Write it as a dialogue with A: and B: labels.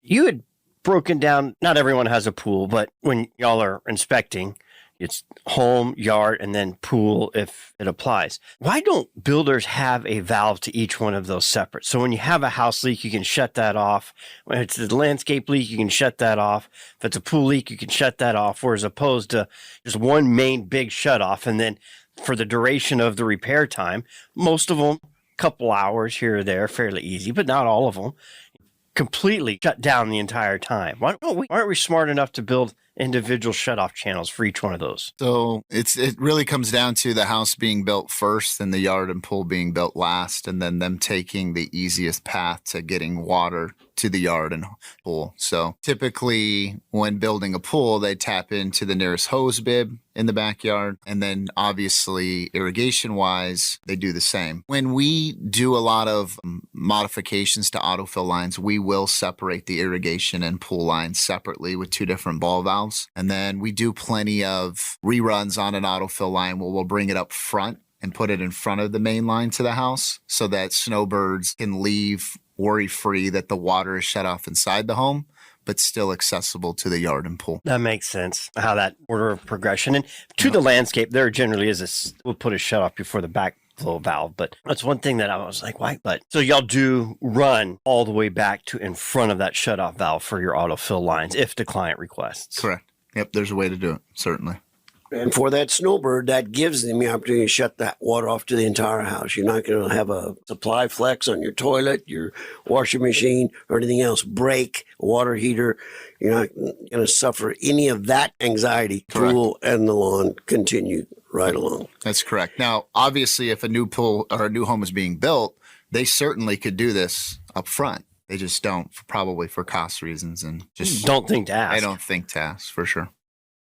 A: You had broken down, not everyone has a pool, but when y'all are inspecting, it's home, yard, and then pool if it applies. Why don't builders have a valve to each one of those separate? So when you have a house leak, you can shut that off. When it's a landscape leak, you can shut that off. If it's a pool leak, you can shut that off. Whereas opposed to just one main big shut off. And then for the duration of the repair time, most of them, couple hours here or there, fairly easy, but not all of them, completely shut down the entire time. Why aren't we smart enough to build individual shutoff channels for each one of those?
B: So it really comes down to the house being built first and the yard and pool being built last, and then them taking the easiest path to getting water to the yard and pool. So typically when building a pool, they tap into the nearest hose bib in the backyard. And then obviously irrigation wise, they do the same. When we do a lot of modifications to autofill lines, we will separate the irrigation and pool lines separately with 2 different ball valves. And then we do plenty of reruns on an autofill line where we'll bring it up front and put it in front of the main line to the house so that snowbirds can leave worry-free that the water is shut off inside the home, but still accessible to the yard and pool.
A: That makes sense, how that order of progression. And to the landscape, there generally is we'll put a shut off before the backflow valve. But that's one thing that I was like, why? But so y'all do run all the way back to in front of that shut off valve for your autofill lines if the client requests.
B: Correct. Yep, there's a way to do it, certainly.
C: And for that snowbird, that gives them the opportunity to shut that water off to the entire house. You're not going to have a supply flex on your toilet, your washing machine, or anything else break, a water heater. You're not going to suffer any of that anxiety.
B: Correct.
C: Pool and the lawn continue right along.
B: That's correct. Now, obviously, if a new pool or a new home is being built, they certainly could do this up front. They just don't, probably for cost reasons and just
A: don't think to ask.
B: I don't think to ask for sure.